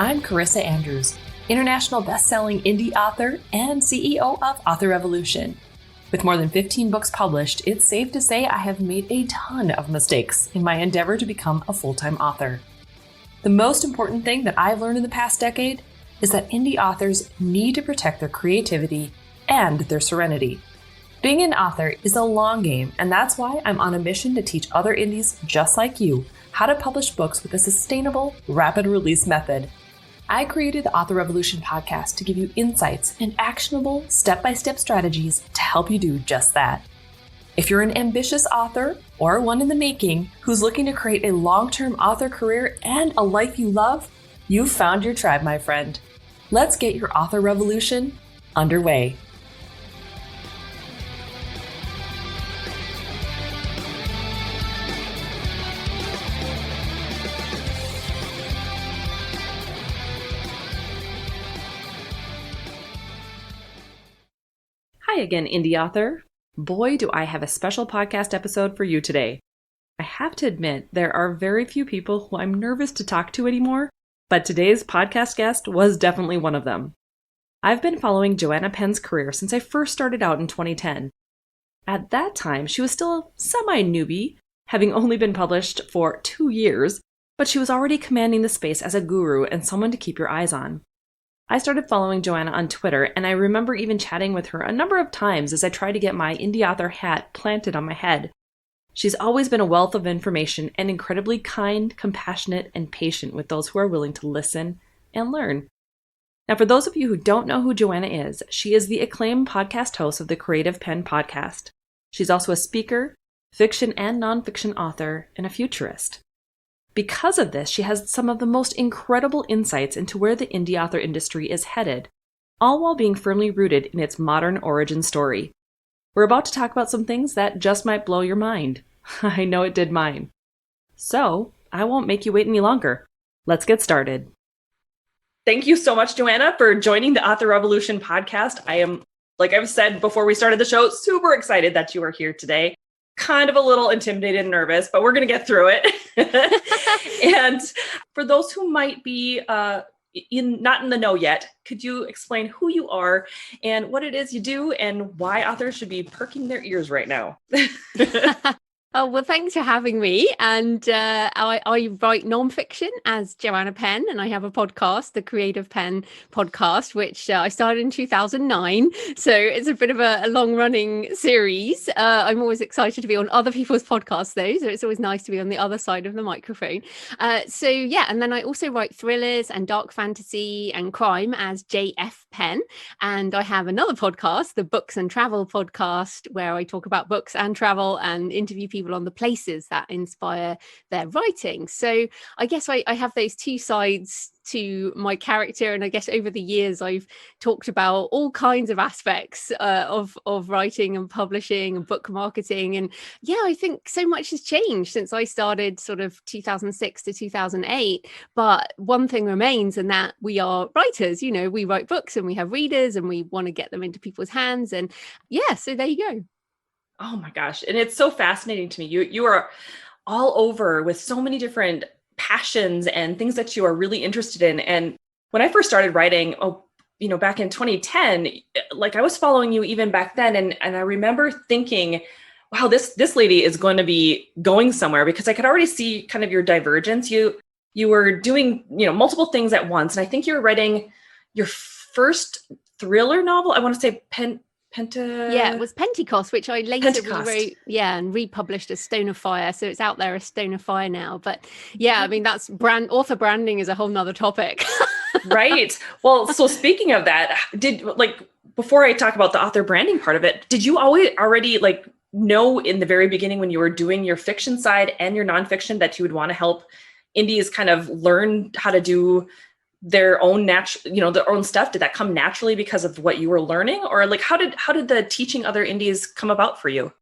I'm Carissa Andrews, international best-selling indie author and CEO of Author Revolution. With more than 15 books published, it's safe to say I have made a ton of mistakes in my endeavor to become a full-time author. The most important thing that I've learned in the past decade is that indie authors need to protect their creativity and their serenity. Being an author is a long game, and that's why I'm on a mission to teach other indies just like you how to publish books with a sustainable, rapid release method. I created the Author Revolution podcast to give you insights and actionable step-by-step strategies to help you do just that. If you're an ambitious author or one in the making who's looking to create a long-term author career and a life you love, you've found your tribe, my friend. Let's get your author revolution underway. Hi again, indie author. Boy, do I have a special podcast episode for you today. I have to admit, there are very few people who I'm nervous to talk to anymore, but today's podcast guest was definitely one of them. I've been following Joanna Penn's career since I first started out in 2010. At that time, she was still a semi-newbie, having only been published for 2 years, but she was already commanding the space as a guru and someone to keep your eyes on. I started following Joanna on Twitter, and I remember even chatting with her a number of times as I tried to get my indie author hat planted on my head. She's always been a wealth of information and incredibly kind, compassionate, and patient with those who are willing to listen and learn. Now, for those of you who don't know who Joanna is, she is the acclaimed podcast host of the Creative Penn Podcast. She's also a speaker, fiction and nonfiction author, and a futurist. Because of this, she has some of the most incredible insights into where the indie author industry is headed, all while being firmly rooted in its modern origin story. We're about to talk about some things that just might blow your mind. I know it did mine. So, I won't make you wait any longer. Let's get started. Thank you so much, Joanna, for joining the Author Revolution podcast. I am, like I've said before we started the show, super excited that you are here today. Kind of a little intimidated and nervous, but we're going to get through it. And for those who might be not in the know yet, could you explain who you are and what it is you do and why authors should be perking their ears right now? Oh, well, thanks for having me. And I write nonfiction as Joanna Penn, and I have a podcast, the Creative Penn Podcast, which I started in 2009. So it's a bit of a long-running series. I'm always excited to be on other people's podcasts, though, so it's always nice to be on the other side of the microphone. And then I also write thrillers and dark fantasy and crime as JF Penn. And I have another podcast, the Books and Travel Podcast, where I talk about books and travel and interview people on the places that inspire their writing. So I guess I have those two sides to my character, and I guess over the years I've talked about all kinds of aspects of writing and publishing and book marketing. And yeah, I think so much has changed since I started sort of 2006 to 2008, but one thing remains, and that we are writers. You know, we write books and we have readers and we want to get them into people's hands. And yeah, so there you go. Oh my gosh. And it's so fascinating to me. You are all over with so many different passions and things that you are really interested in. And when I first started writing, back in 2010, like I was following you even back then. And I remember thinking, wow, this lady is going to be going somewhere, because I could already see kind of your divergence. You were doing, multiple things at once. And I think you were writing your first thriller novel. I want to say Yeah, it was Pentecost, which I later rewrote, and republished as Stone of Fire. So it's out there as Stone of Fire now. But yeah, I mean, that's author branding is a whole nother topic. Right. Well, so speaking of that, before I talk about the author branding part of it, did you already know in the very beginning when you were doing your fiction side and your nonfiction that you would want to help indies kind of learn how to do their own their own stuff? Did that come naturally because of what you were learning, or how did the teaching other indies come about for you?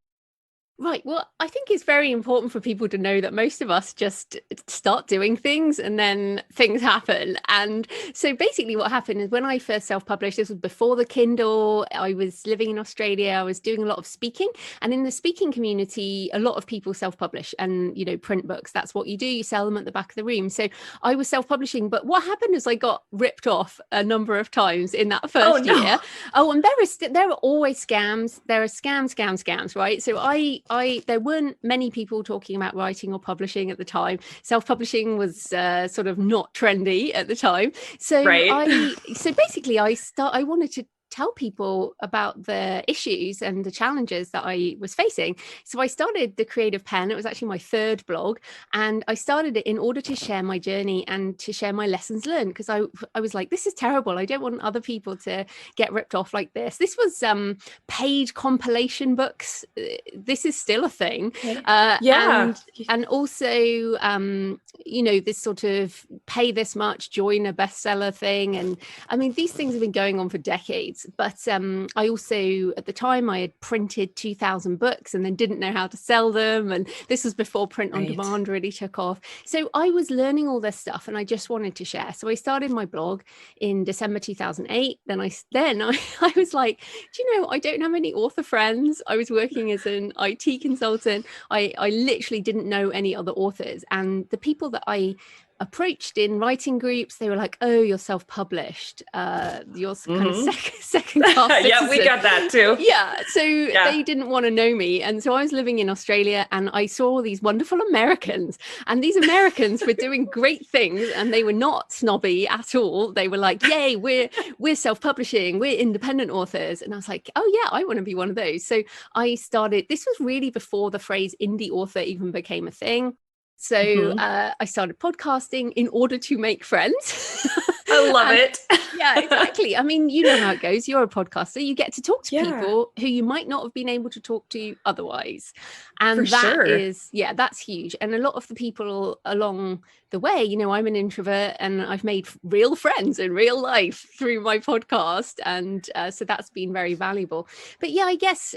Right. Well, I think it's very important for people to know that most of us just start doing things and then things happen. And so basically what happened is when I first self-published, this was before the Kindle, I was living in Australia, I was doing a lot of speaking. And in the speaking community, a lot of people self-publish and, print books. That's what you do. You sell them at the back of the room. So I was self-publishing. But what happened is I got ripped off a number of times in that first year. Oh, and there are always scams. There are scams, right? So there weren't many people talking about writing or publishing at the time. Self-publishing was sort of not trendy at the time. So right. Basically I wanted to tell people about the issues and the challenges that I was facing. So I started the Creative Penn. It was actually my third blog. And I started it in order to share my journey and to share my lessons learned, because I was like, this is terrible. I don't want other people to get ripped off like this. This was paid compilation books. This is still a thing. And also, this sort of pay this much, join a bestseller thing. And I mean, these things have been going on for decades. But I also, at the time, I had printed 2,000 books and then didn't know how to sell them. And this was before print on demand really took off. So I was learning all this stuff and I just wanted to share. So I started my blog in December 2008. Then I was like, do you know, I don't have any author friends. I was working as an IT consultant. I literally didn't know any other authors. And the people that I approached in writing groups, they were like, oh, you're self-published, you're kind of second class yeah, we got that too. They didn't want to know me. And so I was living in Australia and I saw all these wonderful Americans, and these Americans were doing great things and they were not snobby at all. They were like, yay, we're self-publishing, we're independent authors. And I was like, oh yeah, I want to be one of those. So I started, this was really before the phrase indie author even became a thing. So I started podcasting in order to make friends. I love it. Yeah, exactly. I mean, you know how it goes. You're a podcaster. You get to talk to people who you might not have been able to talk to otherwise. And that's huge. And a lot of the people along the way, I'm an introvert and I've made real friends in real life through my podcast. And so that's been very valuable. But yeah, I guess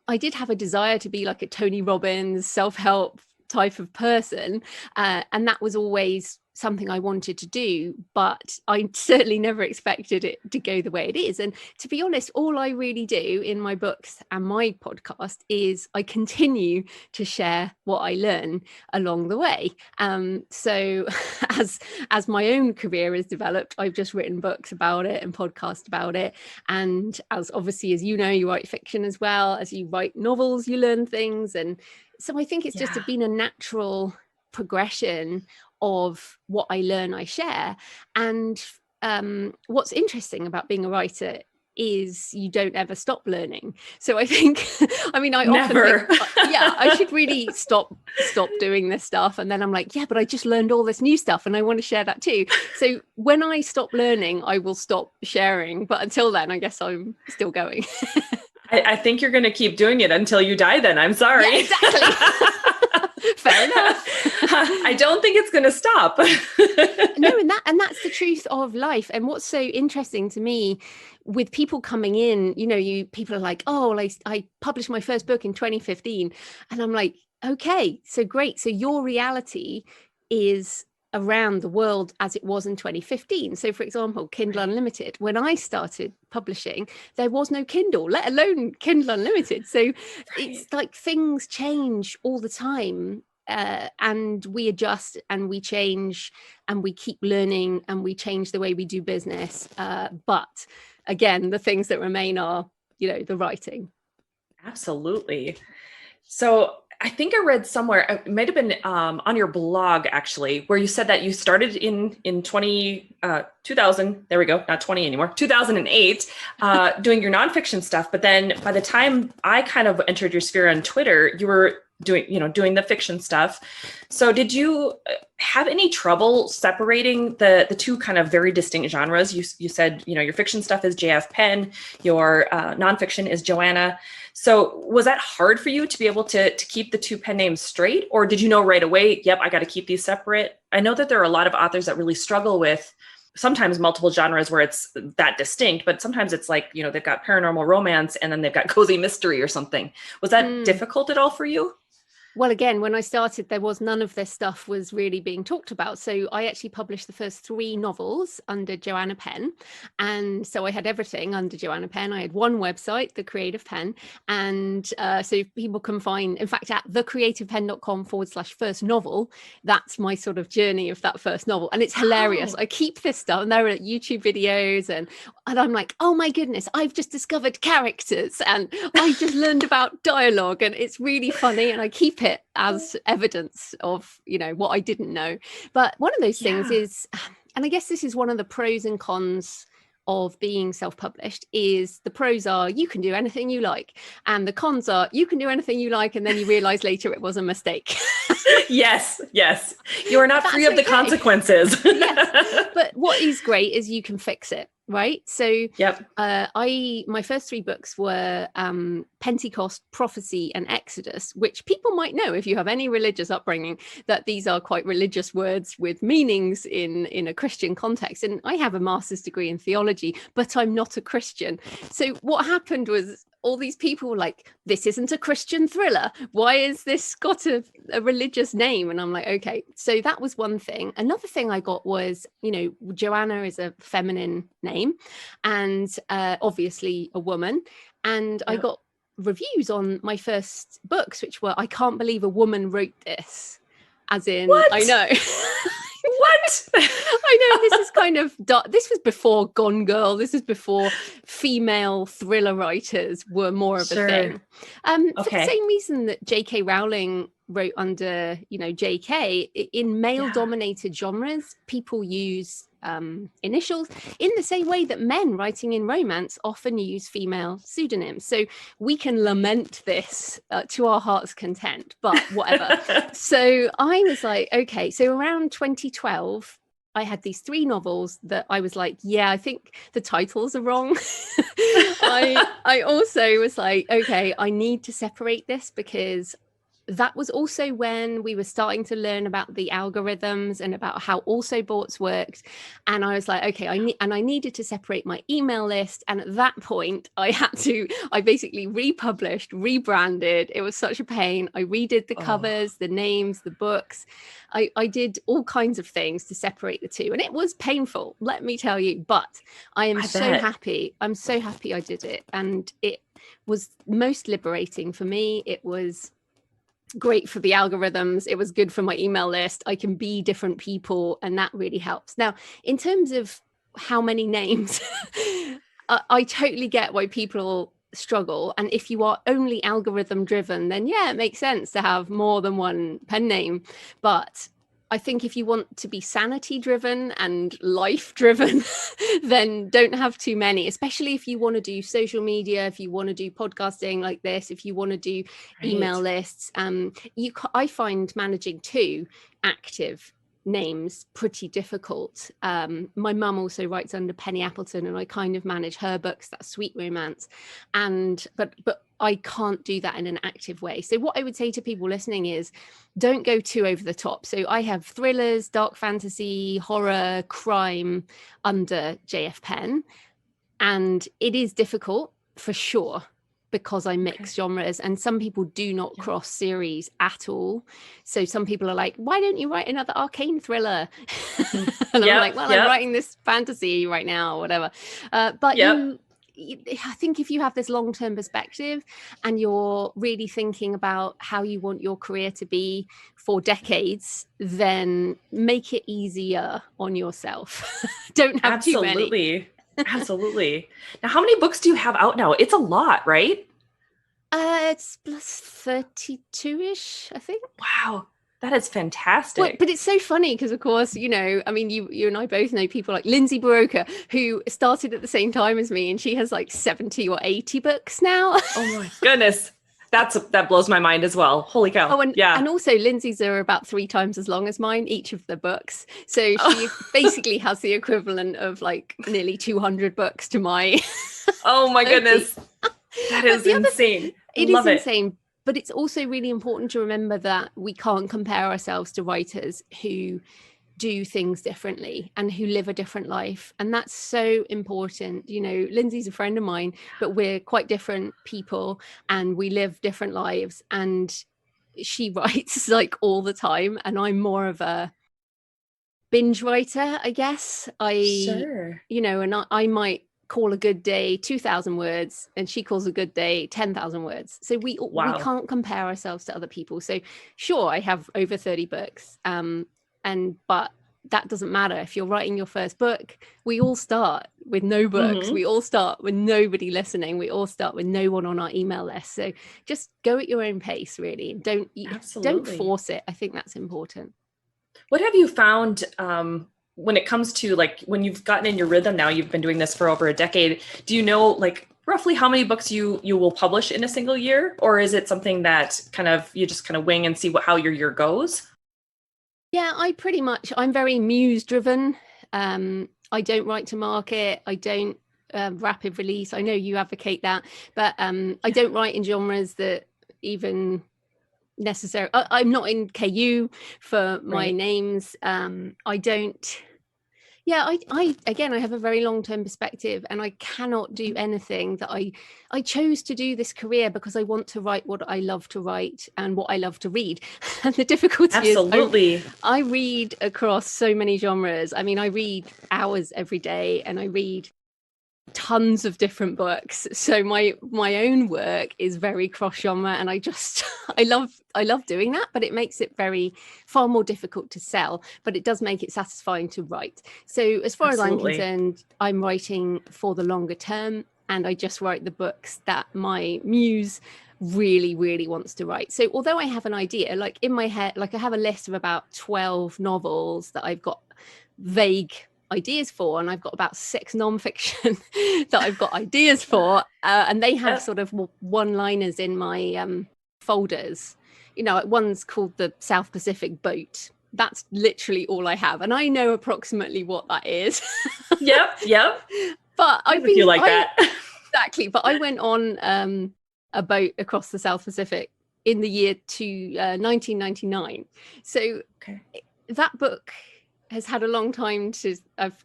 I did have a desire to be like a Tony Robbins self-help type of person. And that was always something I wanted to do, but I certainly never expected it to go the way it is. And to be honest, all I really do in my books and my podcast is I continue to share what I learn along the way. So as my own career has developed, I've just written books about it and podcast about it. And as obviously, as you know, you write fiction as well. As you write novels, you learn things. And so I think it's just been a natural progression of what I learn, I share. And what's interesting about being a writer is you don't ever stop learning. So I think, I often think, I should really stop doing this stuff. And then I'm like, but I just learned all this new stuff and I want to share that too. So when I stop learning, I will stop sharing. But until then, I guess I'm still going. I think you're going to keep doing it until you die then. I'm sorry. Yeah, exactly. Fair enough. I don't think it's going to stop. No, and that's the truth of life. And what's so interesting to me with people coming in, people are like, oh, I published my first book in 2015. And I'm like, okay, so great. So your reality is around the world as it was in 2015. So for example, Kindle Unlimited, when I started publishing, there was no Kindle, let alone Kindle Unlimited. So it's like things change all the time. And we adjust and we change and we keep learning and we change the way we do business. But again, the things that remain are, the writing. Absolutely. So I think I read somewhere, it might have been on your blog actually, where you said that you started in 2000, there we go, not 20 anymore, 2008, doing your nonfiction stuff. But then by the time I kind of entered your sphere on Twitter, you were doing the fiction stuff. So did you have any trouble separating the two kind of very distinct genres? You said, your fiction stuff is JF Penn, your nonfiction is Joanna. So was that hard for you to be able to keep the two pen names straight? Or did you know right away, yep, I got to keep these separate? I know that there are a lot of authors that really struggle with sometimes multiple genres where it's that distinct, but sometimes it's like, they've got paranormal romance and then they've got cozy mystery or something. Was that difficult at all for you? Well, again, when I started, there was none of this stuff was really being talked about. So I actually published the first 3 novels under Joanna Penn. And so I had everything under Joanna Penn. I had one website, the Creative Penn. And so people can find, in fact, at thecreativepenn.com/first novel, that's my sort of journey of that first novel. And it's hilarious. I keep this stuff, and there are YouTube videos, and I'm like, oh my goodness, I've just discovered characters and I just learned about dialogue, and it's really funny, and I keep it as evidence of what I didn't know. But one of those things is, and I guess this is one of the pros and cons of being self-published, is the pros are you can do anything you like, and the cons are you can do anything you like and then you realize later it was a mistake. yes you are not free of the consequences. Yes. But what is great is you can fix it, right? So my first 3 books were Pentecost, Prophecy, and Exodus, which people might know if you have any religious upbringing, that these are quite religious words with meanings in a Christian context. And I have a master's degree in theology, but I'm not a Christian. So what happened was all these people were like, this isn't a Christian thriller. Why is this got a religious name? And I'm like, okay. So that was one thing. Another thing I got was, Joanna is a feminine name, and obviously a woman. And I got reviews on my first books, which were, I can't believe a woman wrote this. As in, what? I know. What? I know, this is kind of this was before Gone Girl. This is before female thriller writers were more of a thing. For the same reason that J.K. Rowling wrote under, J.K. in male-dominated genres, people use initials in the same way that men writing in romance often use female pseudonyms. So we can lament this to our heart's content, but whatever. So I was like, okay, so around 2012, I had these 3 novels that I was like, I think the titles are wrong. I also was like, okay, I need to separate this, because that was also when we were starting to learn about the algorithms and about how also bots worked. And I was like, okay, I needed to separate my email list. And at that point I basically republished, rebranded. It was such a pain. I redid the covers, the names, the books. I did all kinds of things to separate the two. And it was painful, let me tell you, but I am so happy. I'm so happy I did it. And it was most liberating for me. It was great for the algorithms. It was good for my email list. I can be different people, and that really helps. Now, in terms of how many names, I totally get why people struggle. And if you are only algorithm driven, then it makes sense to have more than one pen name. But I think if you want to be sanity driven and life driven, then don't have too many, especially if you want to do social media, if you want to do podcasting like this, if you want to do email lists. I find managing 2 active names pretty difficult. My mum also writes under Penny Appleton, and I kind of manage her books, that's sweet romance, but I can't do that in an active way. So what I would say to people listening is, don't go too over the top. So I have thrillers, dark fantasy, horror, crime under JF Penn, and it is difficult for sure, because I mix genres, and some people do not cross series at all. So some people are like, why don't you write another arcane thriller? And I'm like, well, I'm writing this fantasy right now or whatever. But I think if you have this long-term perspective and you're really thinking about how you want your career to be for decades, then make it easier on yourself. Don't have too many. Absolutely. Now, how many books do you have out now? It's a lot, right? It's plus 32-ish, I think. Wow. That is fantastic. Well, but it's so funny because, of course, you and I both know people like Lindsay Baroka, who started at the same time as me, and she has like 70 or 80 books now. Oh my goodness. That blows my mind as well. Holy cow. Oh, and also Lindsay's are about 3 times as long as mine, each of the books. So she basically has the equivalent of like nearly 200 books to my. Oh my goodness. That is insane. It is insane. But it's also really important to remember that we can't compare ourselves to writers who do things differently and who live a different life. And that's so important. You know, Lindsay's a friend of mine, but we're quite different people and we live different lives. And she writes like all the time. And I'm more of a binge writer, I guess. Sure. You know, and I might call a good day 2,000 words and she calls a good day 10,000 words. So we can't compare ourselves to other people. So sure, I have over 30 books. But that doesn't matter. If you're writing your first book, we all start with no books. We all start with nobody listening. We all start with no one on our email list. So just go at your own pace, really. Don't force it. I think that's important. What have you found when it comes to like when you've gotten in your rhythm now, you've been doing this for over a decade. Do you know like roughly how many books you will publish in a single year? Or is it something that you just kind of wing and see how your year goes? Yeah, I'm very muse driven. I don't write to market. I don't rapid release. I know you advocate that, but I don't write in genres that even necessary. I'm not in KU for my names. I don't. Yeah, I have a very long-term perspective, and I cannot do anything that I chose to do this career because I want to write what I love to write and what I love to read. And the difficulty is I read across so many genres. I mean, I read hours every day and I read tons of different books. So my own work is very cross genre, and I love doing that, but it makes it far more difficult to sell, but it does make it satisfying to write. So as far as I'm concerned, I'm writing for the longer term, and I just write the books that my muse really, really wants to write. So although I have an idea, like in my head, like I have a list of about 12 novels that I've got vague ideas for, and I've got about 6 nonfiction that I've got ideas for, and they have sort of one-liners in my folders. You know, one's called the South Pacific Boat. That's literally all I have, and I know approximately what that is. Yep. But exactly. But I went on a boat across the South Pacific in the year 1999. So that book has had a long time to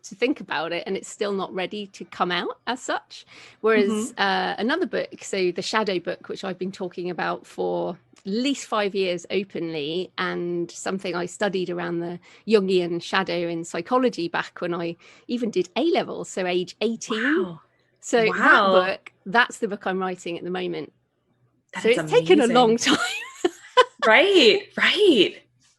think about it, and it's still not ready to come out as such. Whereas another book, so the Shadow book, which I've been talking about for at least 5 years openly, and something I studied around the Jungian shadow in psychology back when I even did A-levels, so age 18. Wow. So that book, that's the book I'm writing at the moment. It's amazing. Taken a long time. Right.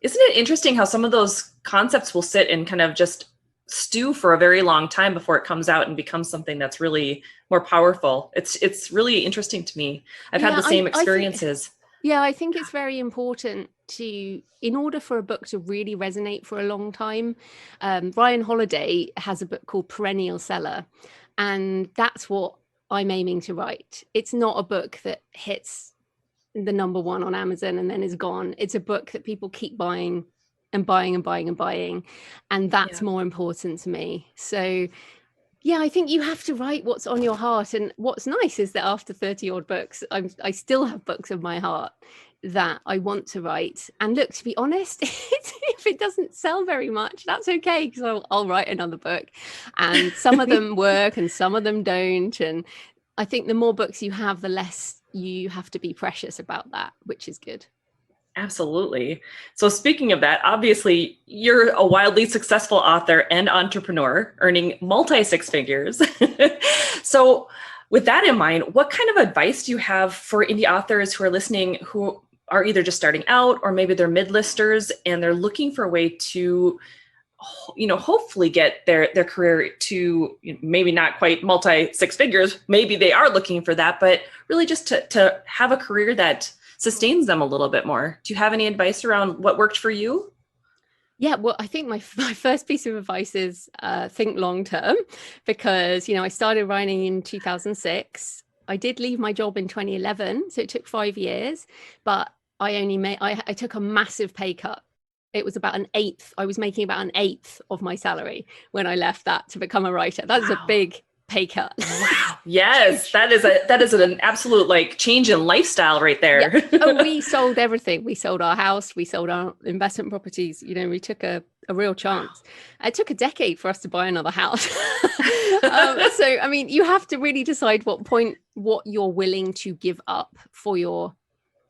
Isn't it interesting how some of those concepts will sit and kind of just stew for a very long time before it comes out and becomes something that's really more powerful? It's really interesting to me. I've had the same experiences. I think it's very important in order for a book to really resonate for a long time. Ryan Holiday has a book called Perennial Seller, and that's what I'm aiming to write. It's not a book that hits the number 1 on Amazon and then is gone. It's a book that people keep buying and buying and buying and buying, and that's more important to me. So I think you have to write what's on your heart. And what's nice is that after 30 odd books, I still have books of my heart that I want to write. And look, to be honest, if it doesn't sell very much, that's okay, because I'll write another book, and some of them work and some of them don't. And I think the more books you have, the less you have to be precious about that, which is good. Absolutely. So speaking of that, obviously you're a wildly successful author and entrepreneur, earning multi-6 figures. So with that in mind, what kind of advice do you have for indie authors who are listening, who are either just starting out or maybe they're mid-listers and they're looking for a way to, hopefully get their career to maybe not quite multi-6 figures. Maybe they are looking for that, but really just to have a career that sustains them a little bit more. Do you have any advice around what worked for you? Yeah, well, I think my first piece of advice is think long term, because, I started writing in 2006. I did leave my job in 2011, so it took 5 years, but I took a massive pay cut. It was about 1/8. I was making about 1/8 of my salary when I left that to become a writer. That is a big pay cut. Wow. Yes, that is an absolute change in lifestyle right there. Yeah. Oh, we sold everything. We sold our house, we sold our investment properties. We took a a real chance. It took a decade for us to buy another house. So, I mean, you have to really decide what you're willing to give up for your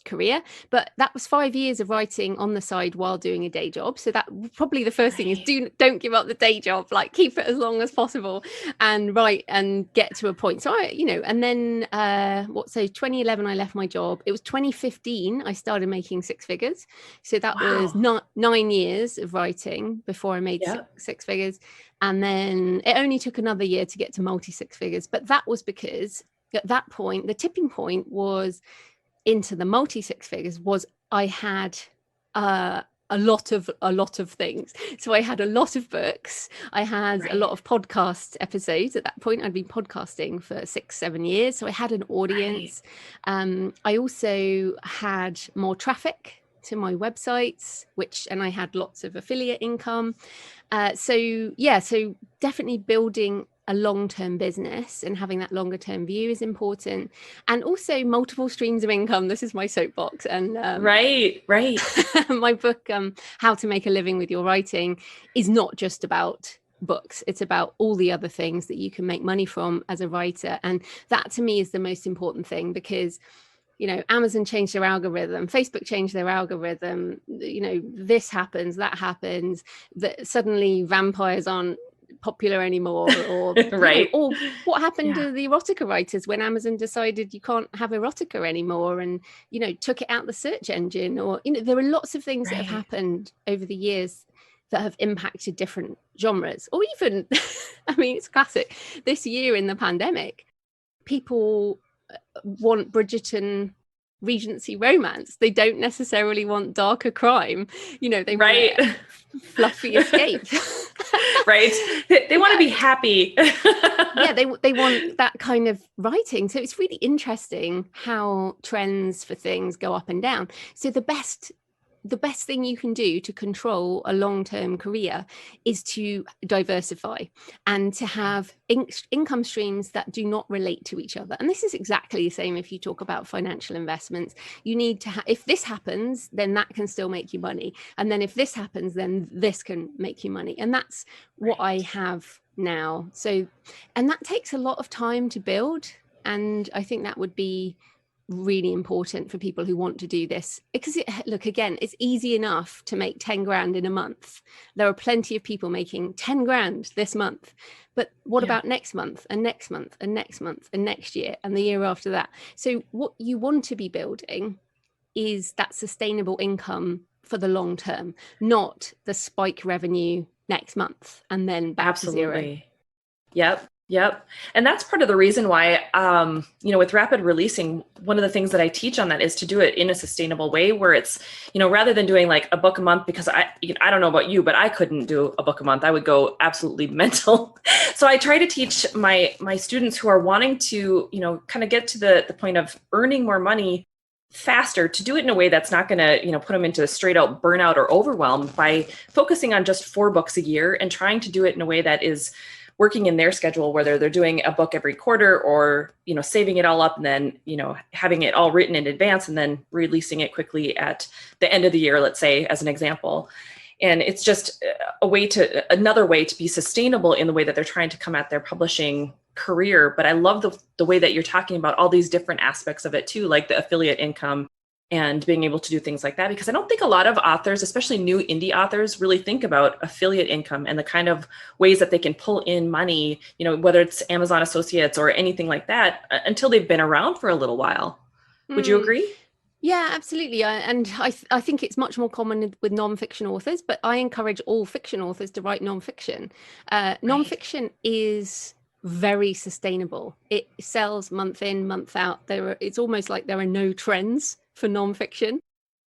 career. But that was 5 years of writing on the side while doing a day job. So that probably the first thing is don't give up the day job, like keep it as long as possible and write and get to a point. So and then 2011 I left my job. It was 2015 I started making six figures. So that was 9 years of writing before I made six figures. And then it only took another year to get to multi six figures. But that was because at that point, the tipping point was into the multi six figures was I had a lot of things. So I had a lot of books. I had a lot of podcast episodes. At that point, I'd been podcasting for 6-7 years. So I had an audience. I also had more traffic to my websites, and I had lots of affiliate income. So definitely building a long-term business and having that longer term view is important, and also multiple streams of income. This is my soapbox. And right my book, How to Make a Living with Your Writing, is not just about books. It's about all the other things that you can make money from as a writer, and that to me is the most important thing, because Amazon changed their algorithm, Facebook changed their algorithm, this happens, that happens, that suddenly vampires aren't popular anymore, or or what happened to the erotica writers when Amazon decided you can't have erotica anymore and took it out the search engine, or there are lots of things that have happened over the years that have impacted different genres. Or even I mean, it's classic this year in the pandemic, people want Bridgerton Regency romance. They don't necessarily want darker crime. They want fluffy escape. They want to be happy. They want that kind of writing. So it's really interesting how trends for things go up and down. So the best thing you can do to control a long-term career is to diversify and to have income streams that do not relate to each other. And this is exactly the same if you talk about financial investments. You need to if this happens, then that can still make you money. And then if this happens, then this can make you money. And that's what I have now. So, and that takes a lot of time to build. And I think that would be really important for people who want to do this, because it's easy enough to make 10 grand in a month. There are plenty of people making 10 grand this month, but what about next month and next month and next month and next year and the year after that? So what you want to be building is that sustainable income for the long term, not the spike revenue next month and then back to zero. Yep. And that's part of the reason why, with rapid releasing, one of the things that I teach on that is to do it in a sustainable way, where it's, rather than doing like a book a month, because I don't know about you, but I couldn't do a book a month. I would go absolutely mental. So I try to teach my students who are wanting to, kind of get to the point of earning more money faster, to do it in a way that's not going to, put them into straight out burnout or overwhelm, by focusing on just 4 books a year and trying to do it in a way that is working in their schedule, whether they're doing a book every quarter or, saving it all up and then, having it all written in advance and then releasing it quickly at the end of the year, let's say, as an example. And it's just another way to be sustainable in the way that they're trying to come at their publishing career. But I love the way that you're talking about all these different aspects of it too, like the affiliate income and being able to do things like that, because I don't think a lot of authors, especially new indie authors, really think about affiliate income and the kind of ways that they can pull in money, whether it's Amazon Associates or anything like that, until they've been around for a little while. Would you agree? Yeah, absolutely. And I think it's much more common with nonfiction authors, but I encourage all fiction authors to write nonfiction. Nonfiction is very sustainable. It sells month in, month out. It's almost like there are no trends for nonfiction.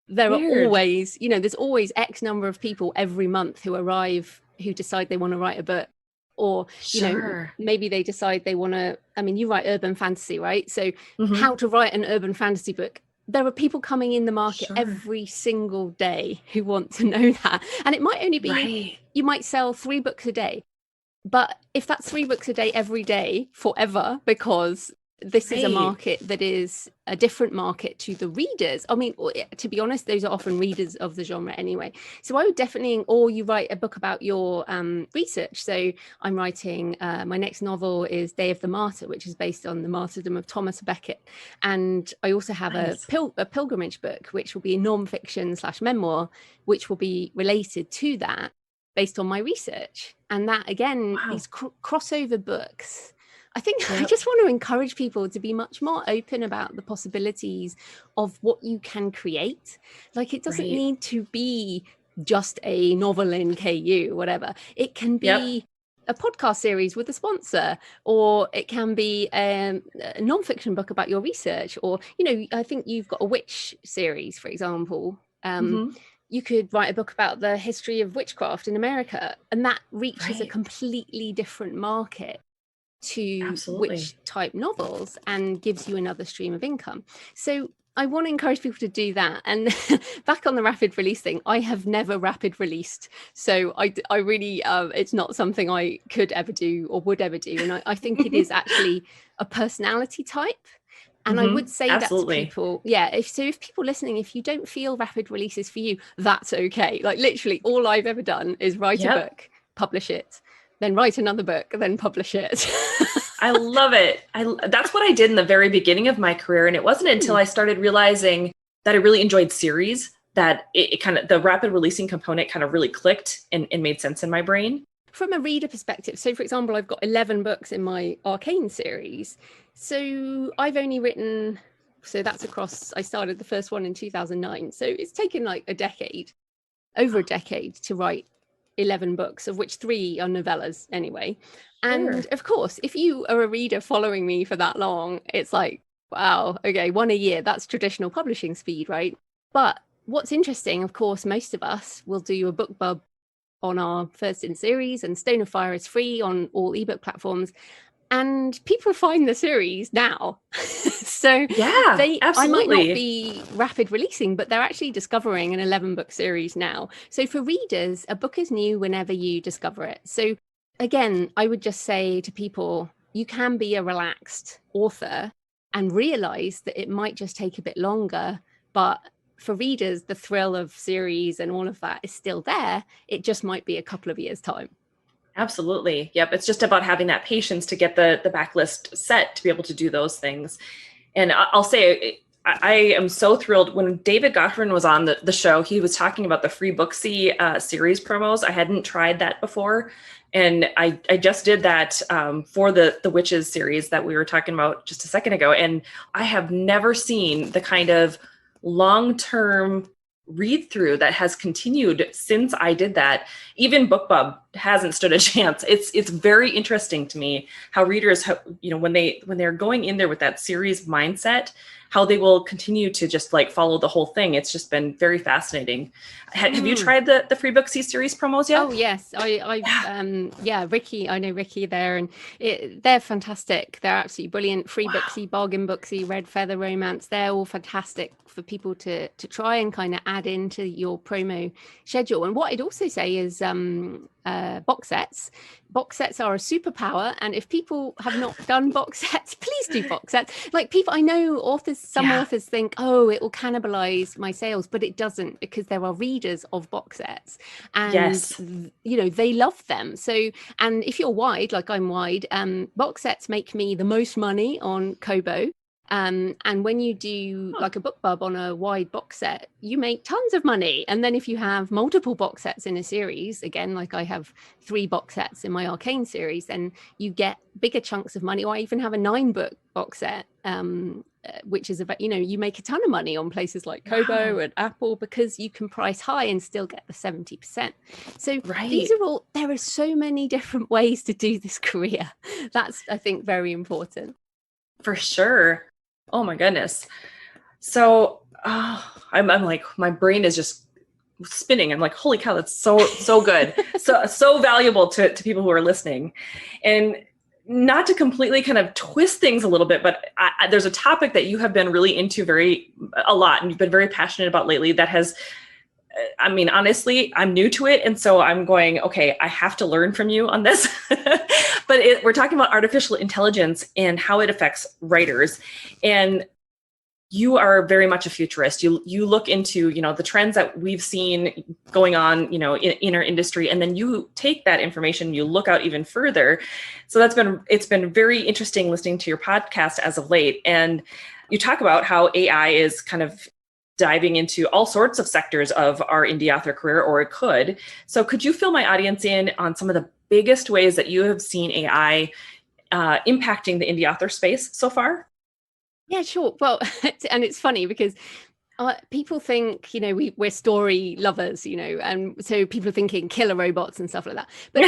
There are always, there's always X number of people every month who arrive, who decide they want to write a book, or, maybe they decide they want to, you write urban fantasy, right? So how to write an urban fantasy book. There are people coming in the market every single day who want to know that. And it might only be, you might sell 3 books a day. But if that's 3 books a day every day forever, because this is a market that is a different market to the readers. I mean, to be honest, those are often readers of the genre anyway. So I would definitely, or you write a book about your research. So I'm writing, my next novel is Day of the Martyr, which is based on the martyrdom of Thomas Becket. And I also have a pilgrimage book, which will be a nonfiction / memoir, which will be related to that based on my research. And that, again, these crossover books, I think I just want to encourage people to be much more open about the possibilities of what you can create. Like, it doesn't need to be just a novel in KU, whatever. It can be a podcast series with a sponsor, or it can be a nonfiction book about your research, or, you know, I think you've got a witch series, for example. You could write a book about the history of witchcraft in America, and that reaches a completely different market to witch type novels and gives you another stream of income. So I want to encourage people to do that. And back on the rapid release thing, I have never rapid released. So I really, it's not something I could ever do or would ever do. And I think it is actually a personality type. And I would say that to people, if people listening, if you don't feel rapid release is for you, that's okay. Like, literally all I've ever done is write a book, publish it, then write another book, then publish it. I love it. That's what I did in the very beginning of my career. And it wasn't until I started realizing that I really enjoyed series that it kind of, the rapid releasing component kind of really clicked and made sense in my brain. From a reader perspective, so for example, I've got 11 books in my Arcane series. So I've only written, so that's across, I started the first one in 2009. So it's taken like over a decade to write 11 books, of which 3 are novellas anyway. And of course, if you are a reader following me for that long, it's like, wow, okay, 1 a year, that's traditional publishing speed, right? But what's interesting, of course, most of us will do a BookBub on our first in series, and Stone of Fire is free on all ebook platforms. And people find the series now. So I might not be rapid releasing, but they're actually discovering an 11-book series now. So for readers, a book is new whenever you discover it. So again, I would just say to people, you can be a relaxed author and realize that it might just take a bit longer, but for readers, the thrill of series and all of that is still there. It just might be a couple of years' time. Absolutely. Yep. It's just about having that patience to get the backlist set to be able to do those things. And I'll say, I am so thrilled. When David Goffrin was on the show, he was talking about the free Booksy series promos. I hadn't tried that before. And I just did that for the Witches series that we were talking about just a second ago. And I have never seen the kind of long-term read through that has continued since I did that. Even BookBub hasn't stood a chance. It's very interesting to me how readers, when they're going in there with that series mindset, how they will continue to just like follow the whole thing. It's just been very fascinating. Have you tried the free Booksy series promos yet? Oh yes, Ricky, I know Ricky there, and they're fantastic. They're absolutely brilliant. Free Booksy, Bargain Booksy, Red Feather Romance, they're all fantastic for people to try and kind of add into your promo schedule. And what I'd also say is box sets. Box sets are a superpower, and if people have not done box sets, please do box sets. Like, people, I know some authors think, oh, it will cannibalize my sales, but it doesn't, because there are readers of box sets, and they love them. So, and if you're wide, like I'm wide, box sets make me the most money on Kobo. And when you do like a BookBub on a wide box set, you make tons of money. And then if you have multiple box sets in a series, again, like I have 3 box sets in my Arcane series, then you get bigger chunks of money. Or I even have a 9-book box set, which is about, you make a ton of money on places like Kobo and Apple, because you can price high and still get the 70%. So these are all, there are so many different ways to do this career. That's, I think, very important. For sure. Oh my goodness. So I'm like, my brain is just spinning. I'm like, holy cow, that's so good. so valuable to people who are listening. And not to completely kind of twist things a little bit, but there's a topic that you have been really into a lot, and you've been very passionate about lately, that has I mean, honestly, I'm new to it. And so I'm going, okay, I have to learn from you on this. But we're talking about artificial intelligence and how it affects writers. And you are very much a futurist. You look into, the trends that we've seen going on, in our industry, and then you take that information, you look out even further. So it's been very interesting listening to your podcast as of late. And you talk about how AI is kind of diving into all sorts of sectors of our indie author career, or it could. So could you fill my audience in on some of the biggest ways that you have seen AI impacting the indie author space so far? Yeah, sure. Well, and it's funny because people think, we're story lovers, and so people are thinking killer robots and stuff like that. But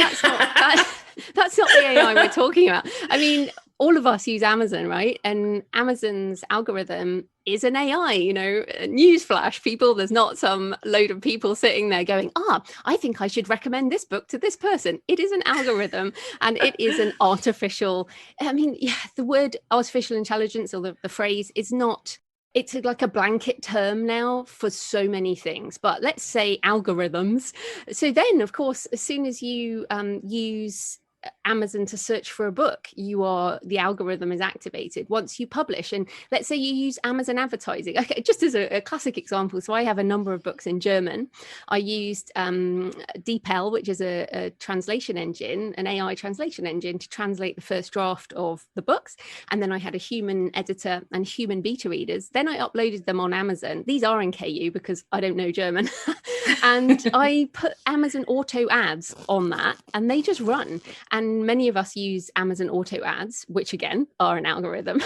that's not the AI we're talking about. I mean, all of us use Amazon, right? And Amazon's algorithm is an AI, newsflash, people. There's not some load of people sitting there going, I think I should recommend this book to this person. It is an algorithm, and it is an artificial. I mean, the word artificial intelligence, or the phrase, is not. It's like a blanket term now for so many things, but let's say algorithms. So then, of course, as soon as you use Amazon to search for a book, the algorithm is activated once you publish. And let's say you use Amazon advertising. Okay, just as a classic example. So I have a number of books in German. I used DeepL, which is a translation engine, an AI translation engine, to translate the first draft of the books. And then I had a human editor and human beta readers. Then I uploaded them on Amazon. These are in KU because I don't know German. And I put Amazon auto ads on that, and they just run. And many of us use Amazon auto ads, which again are an algorithm.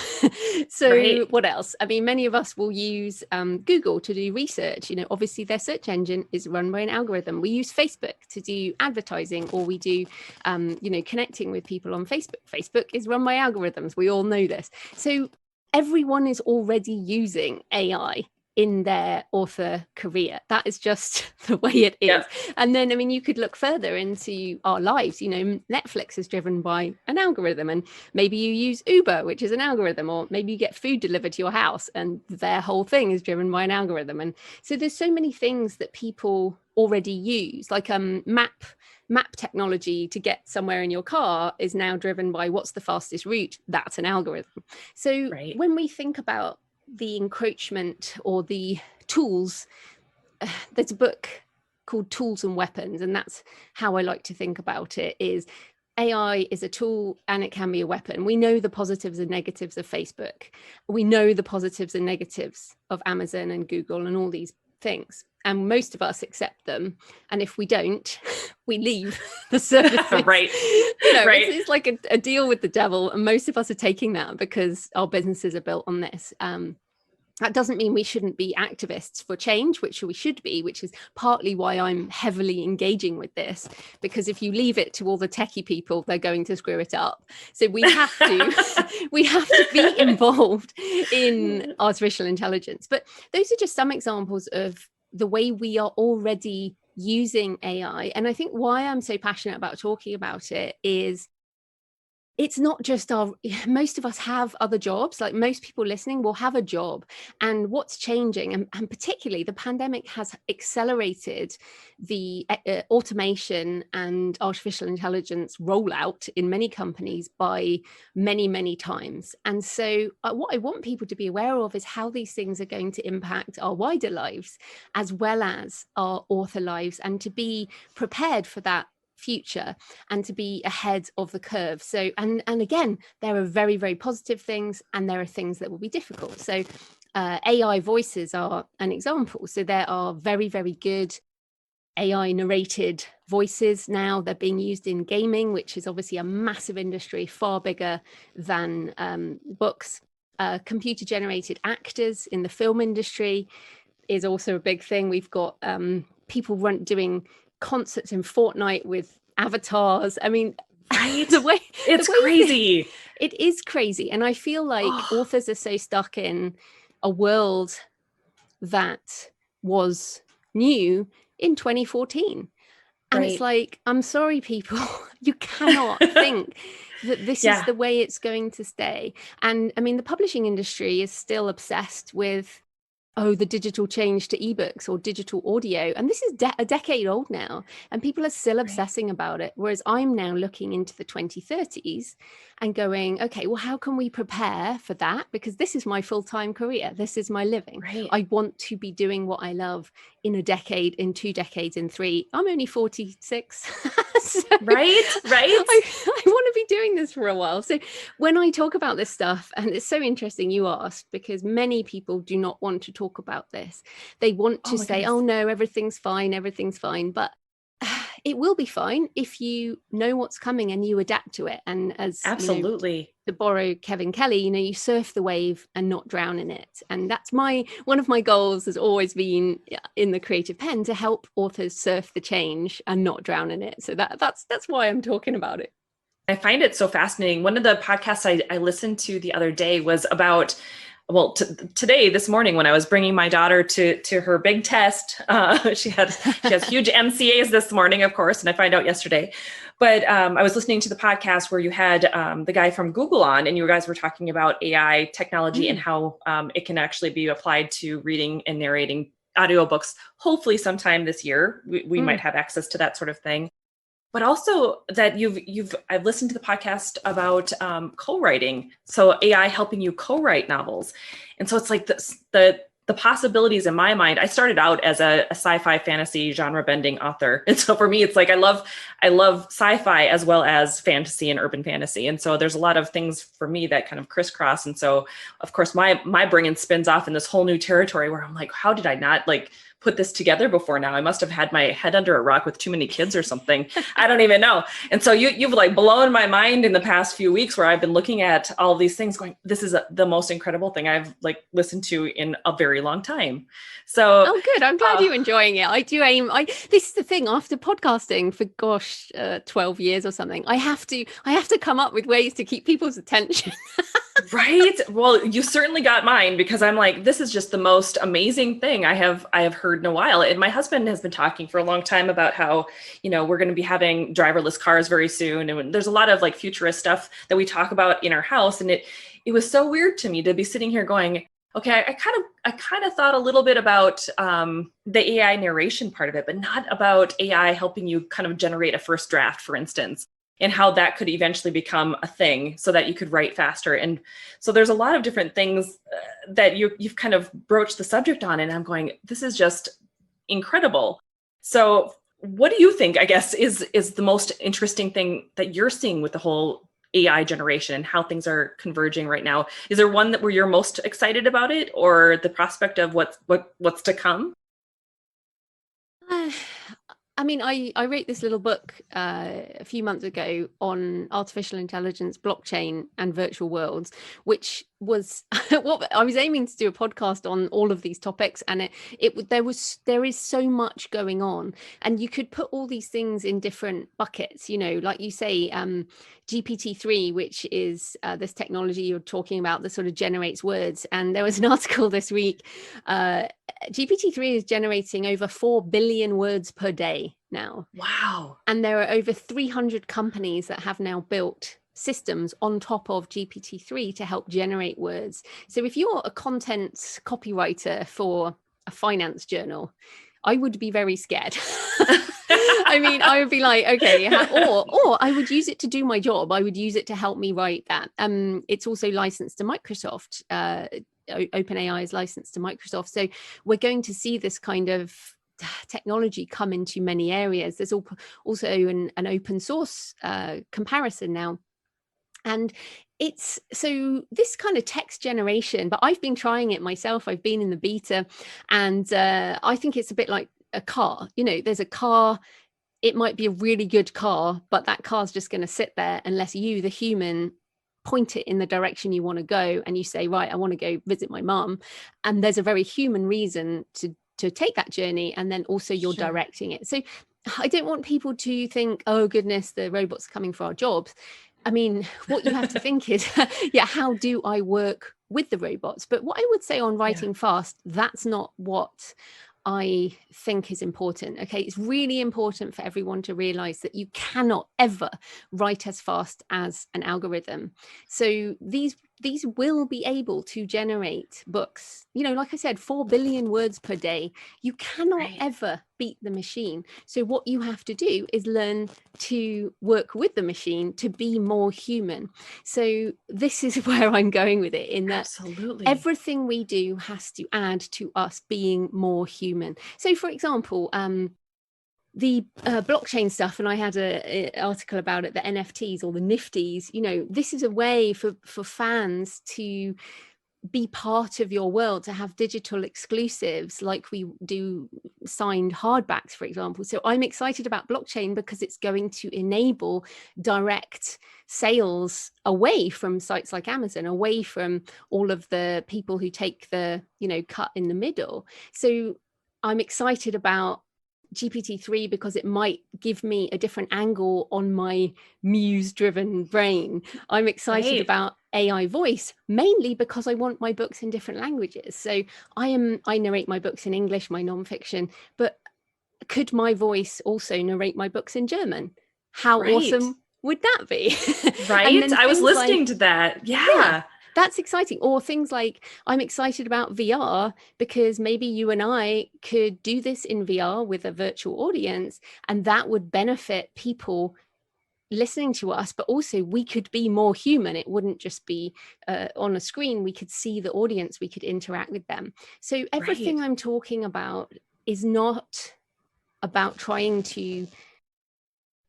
So right. What else? I mean, many of us will use Google to do research. Obviously their search engine is run by an algorithm. We use Facebook to do advertising, or we do, connecting with people on Facebook. Facebook is run by algorithms. We all know this. So everyone is already using AI in their author career. That is just the way it is. Yeah. And then, I mean, you could look further into our lives. Netflix is driven by an algorithm, and maybe you use Uber, which is an algorithm, or maybe you get food delivered to your house and their whole thing is driven by an algorithm. And so there's so many things that people already use, like map technology to get somewhere in your car is now driven by what's the fastest route. That's an algorithm. So right. When we think about the encroachment or the tools, there's a book called Tools and Weapons, and that's how I like to think about it. Is AI is a tool and it can be a weapon. We know the positives and negatives of Facebook. We know the positives and negatives of Amazon and Google and all these things, and most of us accept them. And if we don't, we leave the service. Right. Right. It's like a deal with the devil, and most of us are taking that because our businesses are built on this. That doesn't mean we shouldn't be activists for change, which we should be, which is partly why I'm heavily engaging with this, because if you leave it to all the techie people, they're going to screw it up. So we have to be involved in artificial intelligence. But those are just some examples of the way we are already using AI. And I think why I'm so passionate about talking about it is it's not just most of us have other jobs. Like most people listening will have a job, and what's changing, and particularly the pandemic has accelerated the automation and artificial intelligence rollout in many companies by many, many times. And so what I want people to be aware of is how these things are going to impact our wider lives as well as our author lives, and to be prepared for that future and to be ahead of the curve. So and again, there are very, very positive things, and there are things that will be difficult. So AI voices are an example. So there are very, very good AI narrated voices now. They're being used in gaming, which is obviously a massive industry, far bigger than books. Computer generated actors in the film industry is also a big thing. We've got people doing concerts in Fortnite with avatars. I mean, right? It's crazy. It is crazy. And I feel like authors are so stuck in a world that was new in 2014. And right. It's like, I'm sorry, people, you cannot think that this is the way it's going to stay. And I mean, the publishing industry is still obsessed with, oh, the digital change to ebooks or digital audio. And this is a decade old now, and people are still obsessing about it. Whereas I'm now looking into the 2030s and going, okay, well, how can we prepare for that? Because this is my full-time career. This is my living. Right. I want to be doing what I love in a decade, in 2 decades, in 3. I'm only 46. So right. I want to be doing this for a while. So when I talk about this stuff, and it's so interesting you asked, because many people do not want to talk about this. They want to say, oh no, everything's fine. But it will be fine if you know what's coming and you adapt to it. And as absolutely, to borrow Kevin Kelly, you surf the wave and not drown in it. And that's one of my goals has always been in the Creative Penn, to help authors surf the change and not drown in it. So that's why I'm talking about it. I find it so fascinating. One of the podcasts I listened to the other day was about, well, today, this morning, when I was bringing my daughter to her big test, she has huge MCAs this morning, of course, and I find out yesterday. But I was listening to the podcast where you had the guy from Google on, and you guys were talking about AI technology and how it can actually be applied to reading and narrating audiobooks. Hopefully sometime this year, we might have access to that sort of thing. But also that I've listened to the podcast about co-writing. So AI helping you co-write novels. And so it's like the possibilities in my mind. I started out as a sci-fi fantasy genre bending author. And so for me, it's like, I love sci-fi as well as fantasy and urban fantasy. And so there's a lot of things for me that kind of crisscross. And so of course my brain spins off in this whole new territory where I'm like, how did I not put this together before now? I must have had my head under a rock with too many kids or something. I don't even know. And so you've blown my mind in the past few weeks, where I've been looking at all these things going, this is the most incredible thing I've listened to in a very long time. So oh, good. I'm glad you're enjoying it. I do aim. This is the thing, after podcasting for 12 years or something, I have to come up with ways to keep people's attention. Right. Well, you certainly got mine, because I'm like, this is just the most amazing thing I have heard in a while. And my husband has been talking for a long time about how, we're going to be having driverless cars very soon. And there's a lot of futurist stuff that we talk about in our house. And it was so weird to me to be sitting here going, okay, I kind of thought a little bit about the AI narration part of it, but not about AI helping you kind of generate a first draft, for instance, and how that could eventually become a thing so that you could write faster. And so there's a lot of different things that you've kind of broached the subject on, and I'm going, this is just incredible. So what do you think, I guess, is the most interesting thing that you're seeing with the whole AI generation and how things are converging right now? Is there one where you're most excited about it, or the prospect of what's to come? I mean, I wrote this little book a few months ago on artificial intelligence, blockchain, and virtual worlds, which was what I was aiming to do, a podcast on all of these topics. And there is so much going on, and you could put all these things in different buckets, like you say, GPT-3, which is this technology you're talking about that sort of generates words. And there was an article this week, GPT-3 is generating over 4 billion words per day now. Wow. And there are over 300 companies that have now built systems on top of GPT-3 to help generate words. So if you're a content copywriter for a finance journal, I would be very scared. I mean, I would be like, okay, or I would use it to do my job. I would use it to help me write that. It's also licensed to Microsoft. OpenAI is licensed to Microsoft. So we're going to see this kind of technology come into many areas. There's also an open source comparison now. And it's so this kind of text generation, but I've been trying it myself. I've been in the beta, and I think it's a bit like a car. There's a car. It might be a really good car, but that car's just going to sit there unless you, the human, point it in the direction you want to go, and you say, right, I want to go visit my mum, and there's a very human reason to take that journey, and then also you're directing it. So I don't want people to think, oh goodness, the robots are coming for our jobs. I mean, what you have to think is, how do I work with the robots? But what I would say on writing fast, that's not what I think is important. Okay, it's really important for everyone to realize that you cannot ever write as fast as an algorithm. So these these will be able to generate books. Like I said, 4 billion words per day. You cannot ever beat the machine. So what you have to do is learn to work with the machine to be more human. So this is where I'm going with it, in that Absolutely everything we do has to add to us being more human. So for example, the blockchain stuff, and I had an article about it, the NFTs or the Nifties, this is a way for fans to be part of your world, to have digital exclusives like we do signed hardbacks, for example. So I'm excited about blockchain because it's going to enable direct sales away from sites like Amazon, away from all of the people who take the, cut in the middle. So I'm excited about GPT-3 because it might give me a different angle on my muse-driven brain. I'm excited about AI voice, mainly because I want my books in different languages. So I narrate my books in English, my nonfiction, but could my voice also narrate my books in German? How awesome would that be? Right. I was listening to that. Yeah. That's exciting. Or things like, I'm excited about VR because maybe you and I could do this in VR with a virtual audience, and that would benefit people listening to us, but also we could be more human. It wouldn't just be on a screen. We could see the audience, we could interact with them. So everything I'm talking about is not about trying to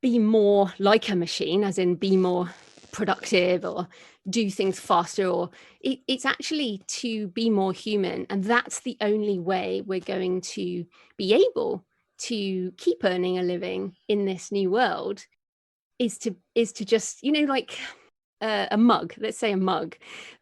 be more like a machine, as in be more productive or do things faster, or it's actually to be more human. And that's the only way we're going to be able to keep earning a living in this new world, is to just, like a mug, let's say a mug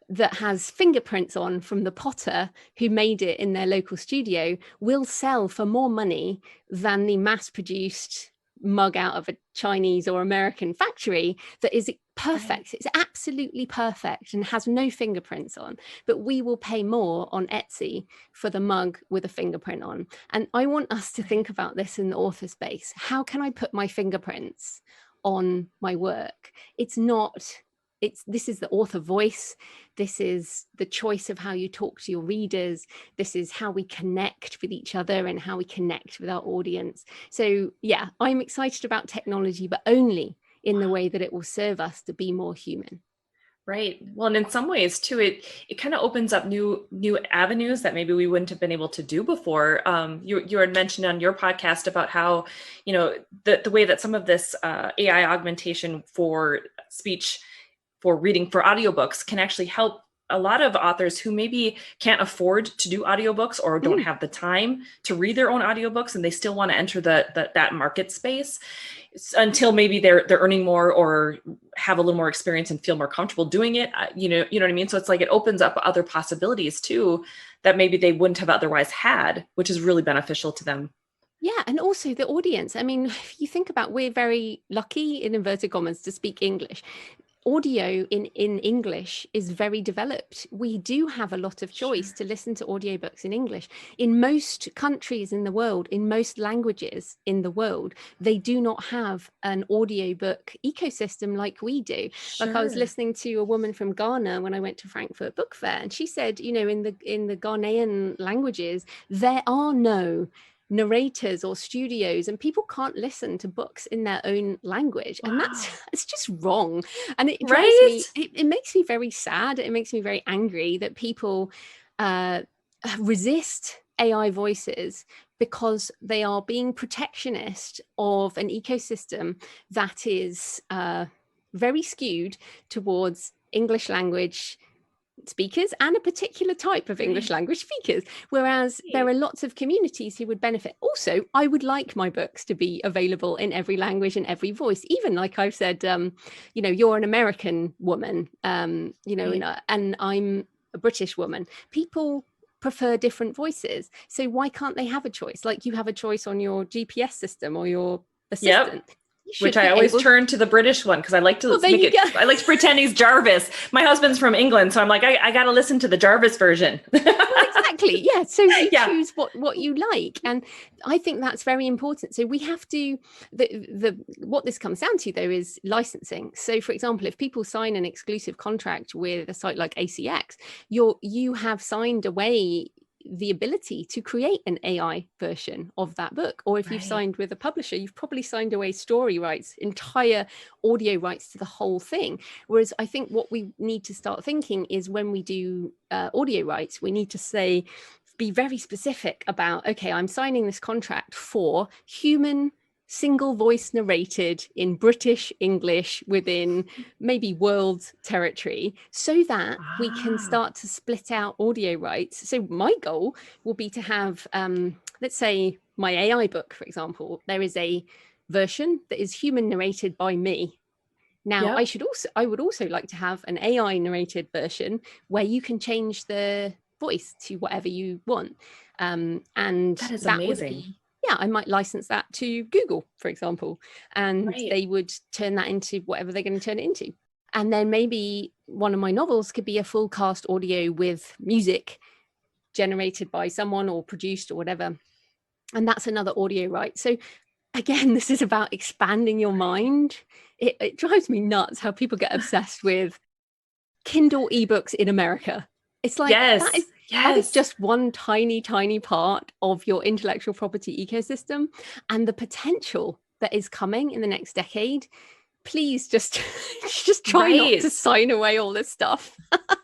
that has fingerprints on from the potter who made it in their local studio, will sell for more money than the mass-produced mug out of a Chinese or American factory that is perfect. It's absolutely perfect and has no fingerprints on, but we will pay more on Etsy for the mug with a fingerprint on. And I want us to think about this in the author space. How can I put my fingerprints on my work? This is the author voice. This is the choice of how you talk to your readers. This is how we connect with each other and how we connect with our audience. So yeah, I'm excited about technology, but only in the way that it will serve us to be more human. Right. Well, and in some ways too, it kind of opens up new avenues that maybe we wouldn't have been able to do before. You had mentioned on your podcast about how, the way that some of this AI augmentation for speech, for reading, for audiobooks can actually help a lot of authors who maybe can't afford to do audiobooks or don't have the time to read their own audiobooks, and they still want to enter that market space until maybe they're earning more or have a little more experience and feel more comfortable doing it. You know what I mean? So it's like it opens up other possibilities too that maybe they wouldn't have otherwise had, which is really beneficial to them. Yeah, and also the audience. I mean, if you think about, we're very lucky, in inverted commas, to speak English. Audio in English is very developed. We do have a lot of choice to listen to audiobooks in English. In most countries in the world, in most languages in the world, they do not have an audiobook ecosystem like we do. Like I was listening to a woman from Ghana when I went to Frankfurt Book Fair, and she said, in the Ghanaian languages, there are no narrators or studios, and people can't listen to books in their own language. And it's just wrong. And it drives me, it makes me very sad. It makes me very angry that people resist AI voices because they are being protectionist of an ecosystem that is very skewed towards English language speakers and a particular type of English language speakers, whereas there are lots of communities who would benefit. Also, I would like my books to be available in every language and every voice. Even like I've said, you're an American woman, and I'm a British woman. People prefer different voices, so why can't they have a choice? Like you have a choice on your GPS system or your assistant. Yep. Which I always turn to the British one because I like to I like to pretend he's Jarvis. My husband's from England, so I'm like, I got to listen to the Jarvis version. Well, exactly. exactly. Yeah. So you Yeah. choose what you like. And I think that's very important. So we have to, what this comes down to though is licensing. So for example, if people sign an exclusive contract with a site like ACX, you have signed away the ability to create an AI version of that book. Or if you've signed with a publisher, you've probably signed away story rights, entire audio rights to the whole thing. Whereas I think what we need to start thinking is when we do audio rights, we need to be very specific about, okay, I'm signing this contract for human single voice narrated in British English within maybe world territory, so that we can start to split out audio rights. So my goal will be to have, let's say my AI book, for example, there is a version that is human narrated by me. Now, I would also like to have an AI narrated version where you can change the voice to whatever you want. And that is amazing. I might license that to Google, for example, and they would turn that into whatever they're going to turn it into. And then maybe one of my novels could be a full cast audio with music generated by someone or produced or whatever. And that's another audio right. So again, this is about expanding your mind. It drives me nuts how people get obsessed with Kindle ebooks in America. It's like, that is just one tiny, tiny part of your intellectual property ecosystem, and the potential that is coming in the next decade. Please just try not to sign away all this stuff.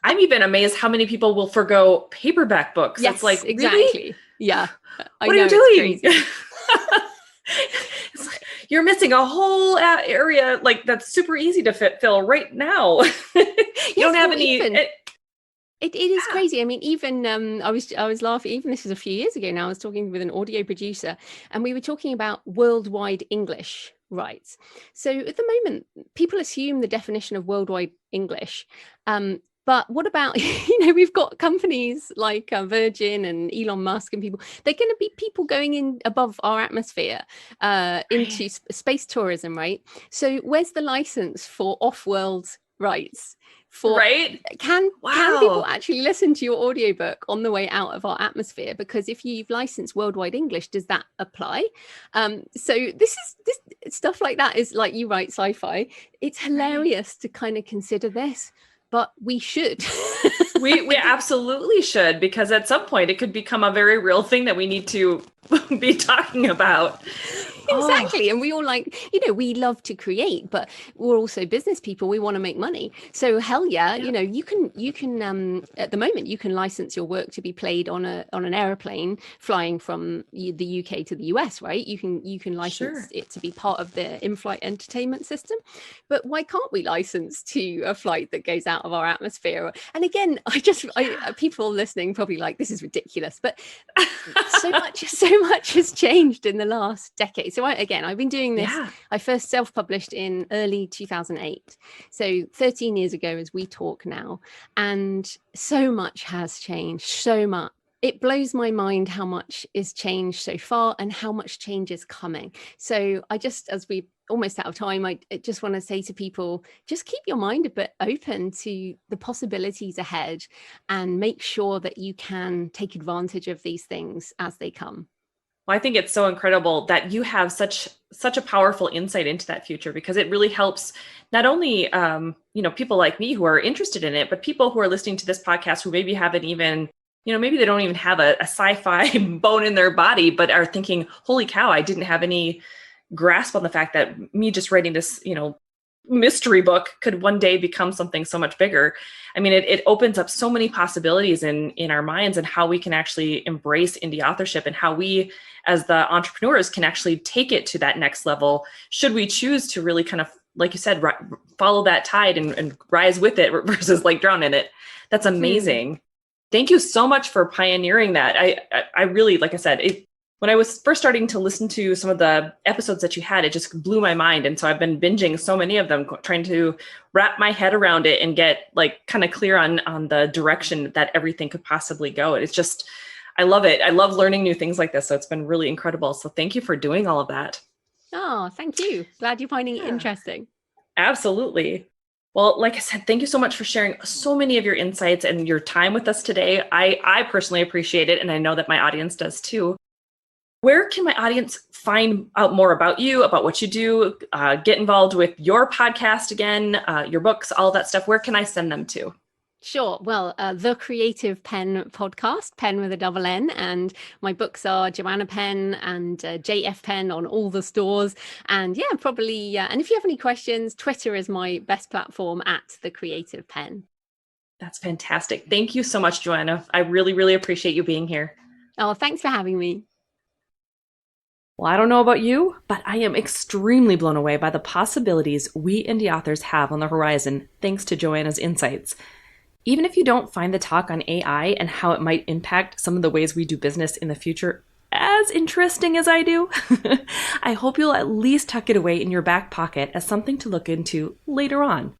I'm even amazed how many people will forgo paperback books. Yes, it's like, exactly. Really? Yeah. What are you doing? It's like, you're missing a whole area like that's super easy to fill right now. You don't have any. It is crazy. I mean, even I was laughing. Even this is a few years ago now. I was talking with an audio producer, and we were talking about worldwide English rights. So at the moment, people assume the definition of worldwide English. But what about, we've got companies like Virgin and Elon Musk and people. They're going to be people going in above our atmosphere into space tourism, right? So where's the license for off-world rights? Can people actually listen to your audiobook on the way out of our atmosphere? Because if you've licensed worldwide English, does that apply? So this stuff like that is like, you write sci-fi. It's hilarious to kind of consider this, but we should. we absolutely should, because at some point it could become a very real thing that we need to be talking about. Exactly. And we all we love to create, but we're also business people. We want to make money. So hell yeah. You can at the moment you can license your work to be played on an airplane flying from the UK to the US, right? You can license it to be part of the in-flight entertainment system. But why can't we license to a flight that goes out of our atmosphere? And again, people listening probably like, this is ridiculous, but so much has changed in the last decade. So I've been doing this. I first self-published in early 2008. So 13 years ago as we talk now. And so much has changed, so much. It blows my mind how much is changed so far and how much change is coming. So as we almost out of time, I just want to say to people, just keep your mind a bit open to the possibilities ahead and make sure that you can take advantage of these things as they come. Well, I think it's so incredible that you have such a powerful insight into that future, because it really helps not only people like me who are interested in it, but people who are listening to this podcast who maybe haven't even, maybe they don't even have a sci-fi bone in their body, but are thinking, holy cow, I didn't have any grasp on the fact that me just writing this, mystery book could one day become something so much bigger. I mean, it opens up so many possibilities in our minds, and how we can actually embrace indie authorship, and how we as the entrepreneurs can actually take it to that next level, should we choose to really kind of, like you said, follow that tide and rise with it versus like drown in it. That's amazing. Thank you so much for pioneering that. I really, like I said, when I was first starting to listen to some of the episodes that you had, it just blew my mind. And so I've been binging so many of them, trying to wrap my head around it and get like kind of clear on the direction that everything could possibly go. And it's just, I love it. I love learning new things like this. So it's been really incredible. So thank you for doing all of that. Oh, thank you. Glad you're finding it interesting. Absolutely. Well, like I said, thank you so much for sharing so many of your insights and your time with us today. I personally appreciate it, and I know that my audience does too. Where can my audience find out more about you, about what you do, get involved with your podcast again, your books, all that stuff? Where can I send them to? Sure. Well, the Creative Penn Podcast, Penn with a double N, and my books are Joanna Penn and JF Penn on all the stores. And yeah, probably. And if you have any questions, Twitter is my best platform at the Creative Penn. That's fantastic. Thank you so much, Joanna. I really, really appreciate you being here. Oh, thanks for having me. Well, I don't know about you, but I am extremely blown away by the possibilities we indie authors have on the horizon, thanks to Joanna's insights. Even if you don't find the talk on AI and how it might impact some of the ways we do business in the future as interesting as I do, I hope you'll at least tuck it away in your back pocket as something to look into later on.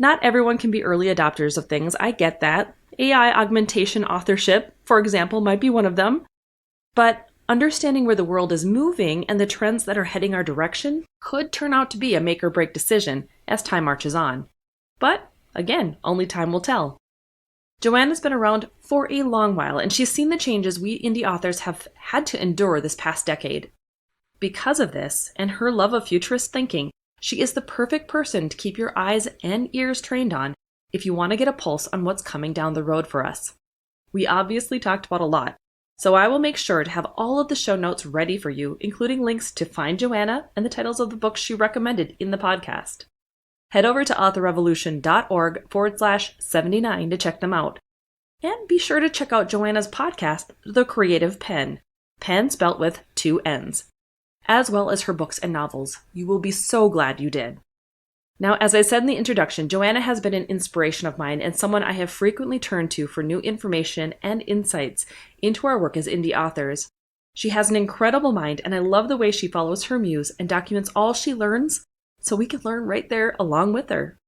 Not everyone can be early adopters of things, I get that. AI augmentation authorship, for example, might be one of them. But understanding where the world is moving and the trends that are heading our direction could turn out to be a make or break decision as time marches on. But again, only time will tell. Joanna's been around for a long while, and she's seen the changes we indie authors have had to endure this past decade. Because of this, and her love of futurist thinking, she is the perfect person to keep your eyes and ears trained on if you want to get a pulse on what's coming down the road for us. We obviously talked about a lot, so I will make sure to have all of the show notes ready for you, including links to find Joanna and the titles of the books she recommended in the podcast. Head over to authorrevolution.org/79 to check them out. And be sure to check out Joanna's podcast, The Creative Penn, Penn spelt with 2 N's, as well as her books and novels. You will be so glad you did. Now, as I said in the introduction, Joanna has been an inspiration of mine and someone I have frequently turned to for new information and insights into our work as indie authors. She has an incredible mind, and I love the way she follows her muse and documents all she learns so we can learn right there along with her.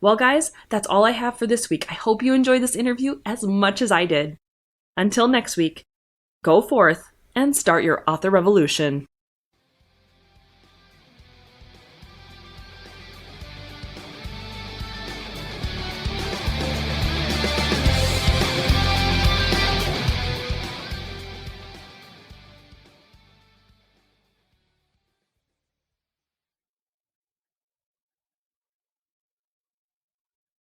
Well, guys, that's all I have for this week. I hope you enjoyed this interview as much as I did. Until next week, go forth and start your author revolution.